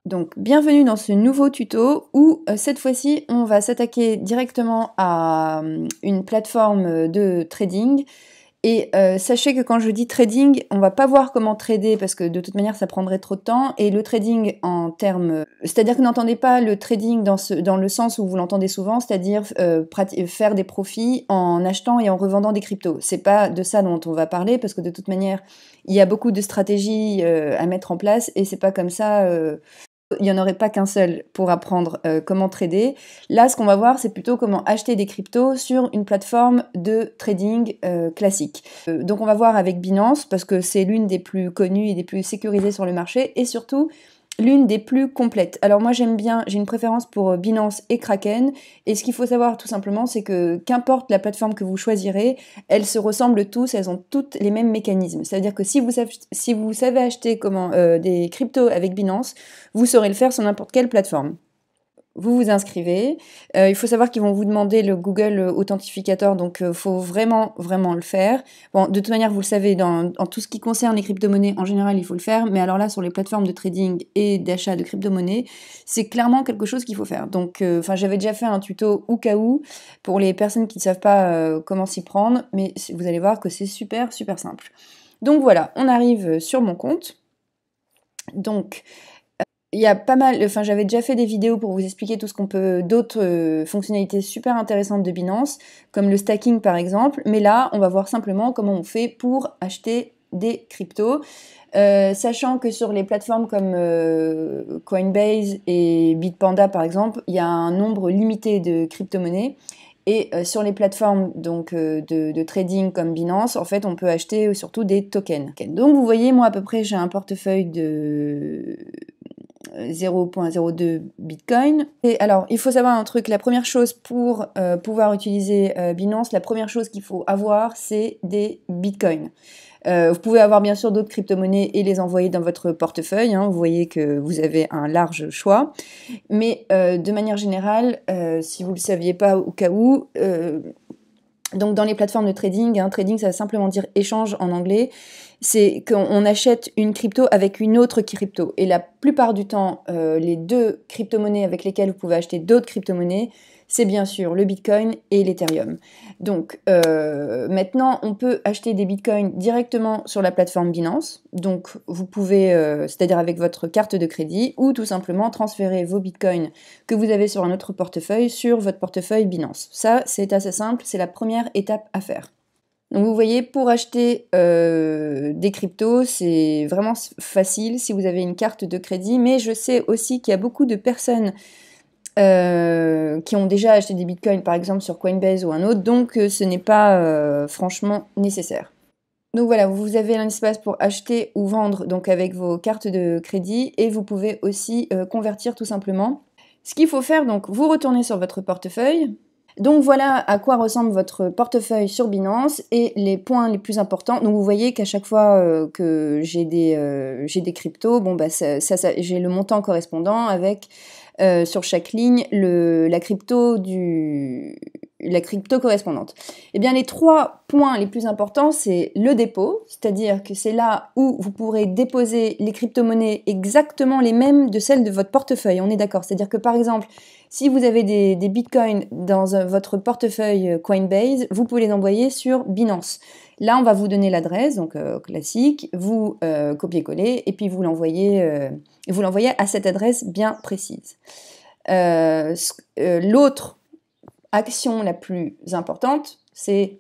Donc bienvenue dans ce nouveau tuto où cette fois-ci on va s'attaquer directement à une plateforme de trading et sachez que quand je dis trading, on va pas voir comment trader parce que de toute manière ça prendrait trop de temps et le trading en termes... C'est-à-dire que n'entendez pas le trading dans le sens où vous l'entendez souvent, c'est-à-dire faire des profits en achetant et en revendant des cryptos. C'est pas de ça dont on va parler parce que de toute manière il y a beaucoup de stratégies à mettre en place et c'est pas comme ça... il n'y en aurait pas qu'un seul pour apprendre comment trader. Là, ce qu'on va voir, c'est plutôt comment acheter des cryptos sur une plateforme de trading classique. Donc on va voir avec Binance, parce que c'est l'une des plus connues et des plus sécurisées sur le marché, et surtout l'une des plus complètes. Alors moi j'aime bien, j'ai une préférence pour Binance et Kraken, et ce qu'il faut savoir tout simplement, c'est que qu'importe la plateforme que vous choisirez, elles se ressemblent tous, elles ont toutes les mêmes mécanismes. Ça veut dire que si vous savez acheter des cryptos avec Binance, vous saurez le faire sur n'importe quelle plateforme. Vous vous inscrivez. Il faut savoir qu'ils vont vous demander le Google Authentificator, donc il faut vraiment le faire. Bon, de toute manière, vous le savez, en tout ce qui concerne les crypto-monnaies, en général, il faut le faire. Mais alors là, sur les plateformes de trading et d'achat de crypto-monnaies, c'est clairement quelque chose qu'il faut faire. Donc, j'avais déjà fait un tuto au cas où, pour les personnes qui ne savent pas comment s'y prendre. Mais vous allez voir que c'est super simple. Donc voilà, on arrive sur mon compte. Donc... il y a pas mal, j'avais déjà fait des vidéos pour vous expliquer tout ce qu'on peut, d'autres fonctionnalités super intéressantes de Binance, comme le stacking par exemple, mais là, on va voir simplement comment on fait pour acheter des cryptos, sachant que sur les plateformes comme Coinbase et Bitpanda par exemple, il y a un nombre limité de crypto-monnaies, et sur les plateformes donc, de trading comme Binance, en fait, on peut acheter surtout des tokens. Donc vous voyez, moi à peu près, j'ai un portefeuille de 0.02 Bitcoin. Et alors, il faut savoir un truc, la première chose pour pouvoir utiliser Binance, la première chose qu'il faut avoir, c'est des Bitcoins. Vous pouvez avoir bien sûr d'autres crypto-monnaies et les envoyer dans votre portefeuille, hein. Vous voyez que vous avez un large choix. Mais de manière générale, si vous ne le saviez pas au cas où, donc dans les plateformes de trading, hein, trading ça va simplement dire échange en anglais, c'est qu'on achète une crypto avec une autre crypto. Et la plupart du temps, les deux crypto-monnaies avec lesquelles vous pouvez acheter d'autres crypto-monnaies, c'est bien sûr le Bitcoin et l'Ethereum. Donc maintenant, on peut acheter des Bitcoins directement sur la plateforme Binance. Donc vous pouvez, c'est-à-dire avec votre carte de crédit, ou tout simplement transférer vos Bitcoins que vous avez sur un autre portefeuille sur votre portefeuille Binance. Ça, c'est assez simple, c'est la première étape à faire. Donc vous voyez, pour acheter des cryptos, c'est vraiment facile si vous avez une carte de crédit, mais je sais aussi qu'il y a beaucoup de personnes qui ont déjà acheté des bitcoins, par exemple sur Coinbase ou un autre, donc ce n'est pas franchement nécessaire. Donc voilà, vous avez un espace pour acheter ou vendre donc avec vos cartes de crédit, et vous pouvez aussi convertir tout simplement. Ce qu'il faut faire, donc vous retournez sur votre portefeuille. Donc voilà à quoi ressemble votre portefeuille sur Binance et les points les plus importants. Donc vous voyez qu'à chaque fois que j'ai des cryptos, bon bah j'ai le montant correspondant avec sur chaque ligne la crypto correspondante. Eh bien les 3 points les plus importants, c'est le dépôt, c'est-à-dire que c'est là où vous pourrez déposer les crypto-monnaies exactement les mêmes de celles de votre portefeuille, on est d'accord. C'est-à-dire que par exemple, si vous avez des bitcoins dans votre portefeuille Coinbase, vous pouvez les envoyer sur Binance. Là, on va vous donner l'adresse, donc classique, vous copiez-coller et puis vous l'envoyez à cette adresse bien précise. L'autre action la plus importante, c'est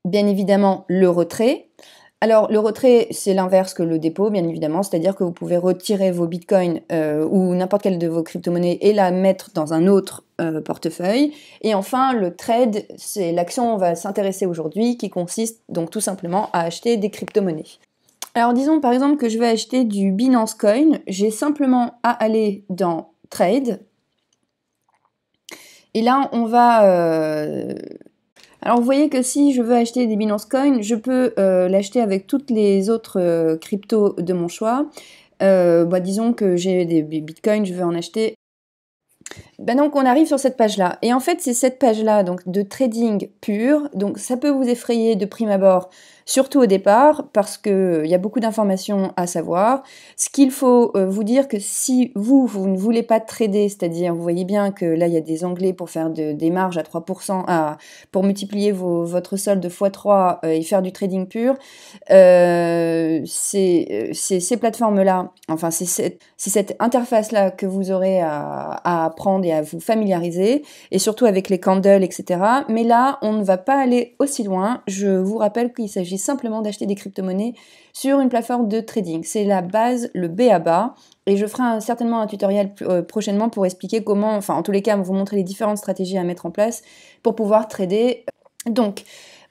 bien évidemment le retrait. Alors, le retrait, c'est l'inverse que le dépôt, bien évidemment, c'est-à-dire que vous pouvez retirer vos bitcoins ou n'importe quelle de vos crypto-monnaies et la mettre dans un autre portefeuille. Et enfin, le trade, c'est l'action dont on va s'intéresser aujourd'hui, qui consiste donc tout simplement à acheter des crypto-monnaies. Alors, disons par exemple que je vais acheter du Binance Coin, j'ai simplement à aller dans Trade. Et là, on va... Alors vous voyez que si je veux acheter des Binance Coin, je peux l'acheter avec toutes les autres cryptos de mon choix. Disons que j'ai des bitcoins, je veux en acheter Ben donc on arrive sur cette page-là. Et en fait, c'est cette page-là donc de trading pur. Donc ça peut vous effrayer de prime abord, surtout au départ, parce qu'il y a beaucoup d'informations à savoir. Ce qu'il faut vous dire que si vous ne voulez pas trader, c'est-à-dire vous voyez bien que là il y a des onglets pour faire des marges à 3%, pour multiplier votre solde x3 et faire du trading pur, c'est ces plateformes-là, enfin c'est cette interface-là que vous aurez à apprendre et à vous familiariser, et surtout avec les candles, etc. Mais là, on ne va pas aller aussi loin. Je vous rappelle qu'il s'agit simplement d'acheter des crypto-monnaies sur une plateforme de trading. C'est la base, le b.a-ba, et je ferai certainement un tutoriel prochainement pour expliquer comment, enfin en tous les cas, vous montrer les différentes stratégies à mettre en place pour pouvoir trader. Donc,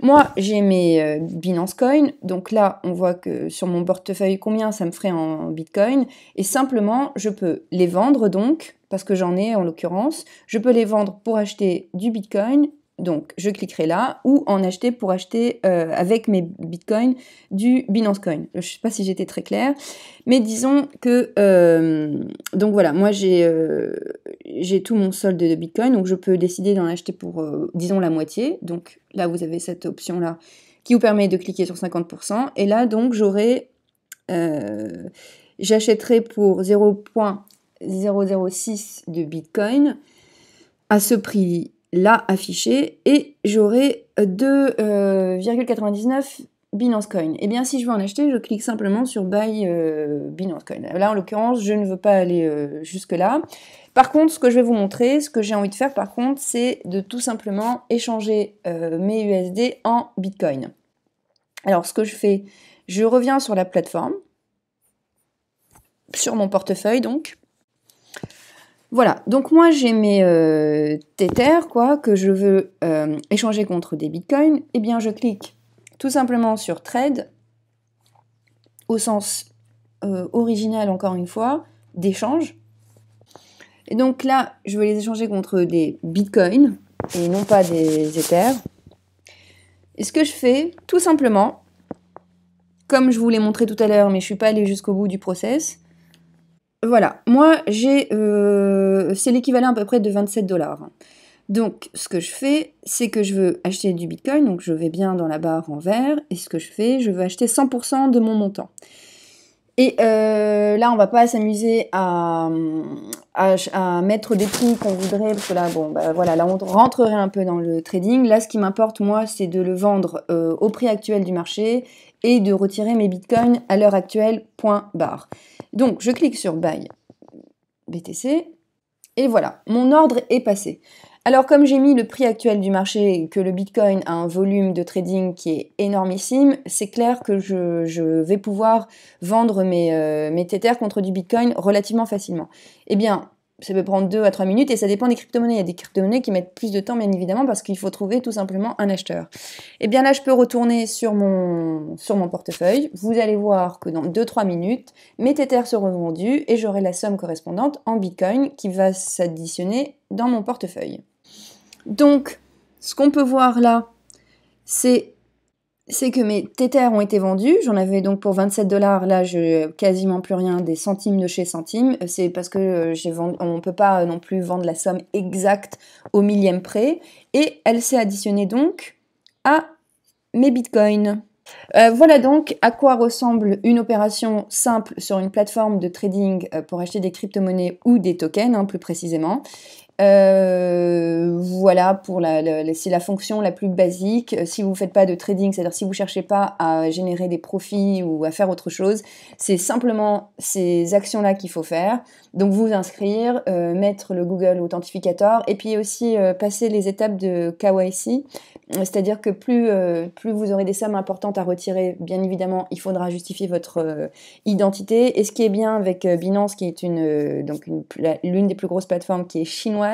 moi, j'ai mes Binance Coin, donc là, on voit que sur mon portefeuille, combien ça me ferait en Bitcoin, et simplement, je peux les vendre donc, parce que j'en ai en l'occurrence, je peux les vendre pour acheter du Bitcoin, donc je cliquerai là, ou en acheter pour acheter avec mes Bitcoins du Binance Coin. Je ne sais pas si j'étais très claire, mais disons que, donc voilà, moi j'ai tout mon solde de Bitcoin, donc je peux décider d'en acheter pour, disons, la moitié. Donc là, vous avez cette option-là qui vous permet de cliquer sur 50%. Et là, donc, j'achèterai pour 0,006 de Bitcoin à ce prix-là affiché, et j'aurai 2,99 Binance Coin. Et bien, si je veux en acheter, je clique simplement sur Buy Binance Coin. Là, en l'occurrence, je ne veux pas aller jusque-là. Par contre, ce que je vais vous montrer, ce que j'ai envie de faire, par contre, c'est de tout simplement échanger mes USD en Bitcoin. Alors, ce que je fais, je reviens sur la plateforme, sur mon portefeuille, donc. Voilà, donc moi j'ai mes Tether, quoi, que je veux échanger contre des bitcoins. Eh bien, je clique tout simplement sur Trade, au sens original, encore une fois, d'échange. Et donc là, je vais les échanger contre des bitcoins et non pas des Ethers. Et ce que je fais, tout simplement, comme je vous l'ai montré tout à l'heure, mais je ne suis pas allée jusqu'au bout du process. Voilà, moi j'ai, c'est l'équivalent à peu près de 27$. Donc ce que je fais, c'est que je veux acheter du Bitcoin, donc je vais bien dans la barre en vert, et ce que je fais, je veux acheter 100% de mon montant. Et là, on va pas s'amuser à mettre des prix qu'on voudrait, parce que là, bon, bah, voilà, là, on rentrerait un peu dans le trading. Là, ce qui m'importe, moi, c'est de le vendre au prix actuel du marché et de retirer mes bitcoins à l'heure actuelle, point barre. Donc, je clique sur Buy BTC, et voilà, mon ordre est passé. Alors, comme j'ai mis le prix actuel du marché et que le Bitcoin a un volume de trading qui est énormissime, c'est clair que je vais pouvoir vendre mes Tether contre du Bitcoin relativement facilement. Eh bien, ça peut prendre 2 à 3 minutes et ça dépend des crypto-monnaies. Il y a des crypto-monnaies qui mettent plus de temps, bien évidemment, parce qu'il faut trouver tout simplement un acheteur. Eh bien là, je peux retourner sur mon portefeuille. Vous allez voir que dans 2-3 minutes, mes Tether seront vendus et j'aurai la somme correspondante en Bitcoin qui va s'additionner dans mon portefeuille. Donc, ce qu'on peut voir là, c'est que mes Tether ont été vendus. J'en avais donc pour 27$. Là, je quasiment plus rien, des centimes de chez centimes. C'est parce que on ne peut pas non plus vendre la somme exacte au millième près. Et elle s'est additionnée donc à mes bitcoins. Voilà donc à quoi ressemble une opération simple sur une plateforme de trading pour acheter des crypto-monnaies ou des tokens, plus précisément. Voilà pour c'est la fonction la plus basique. Si vous ne faites pas de trading, c'est-à-dire si vous ne cherchez pas à générer des profits ou à faire autre chose, c'est simplement ces actions-là qu'il faut faire. Donc vous inscrire, mettre le Google Authentificator et puis aussi passer les étapes de KYC. C'est-à-dire que plus vous aurez des sommes importantes à retirer, bien évidemment, il faudra justifier votre identité. Et ce qui est bien avec Binance, qui est l'une des plus grosses plateformes qui est chinoise,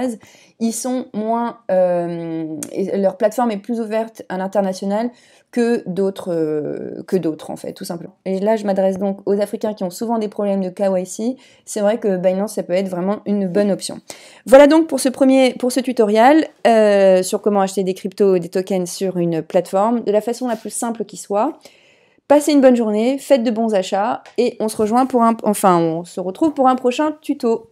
ils sont moins... leur plateforme est plus ouverte à l'international que d'autres, en fait, tout simplement. Et là, je m'adresse donc aux Africains qui ont souvent des problèmes de KYC. C'est vrai que Binance, ça peut être vraiment une bonne option. Voilà donc pour ce tutoriel sur comment acheter des cryptos et des tokens sur une plateforme de la façon la plus simple qui soit. Passez une bonne journée, faites de bons achats et on se retrouve pour un prochain tuto.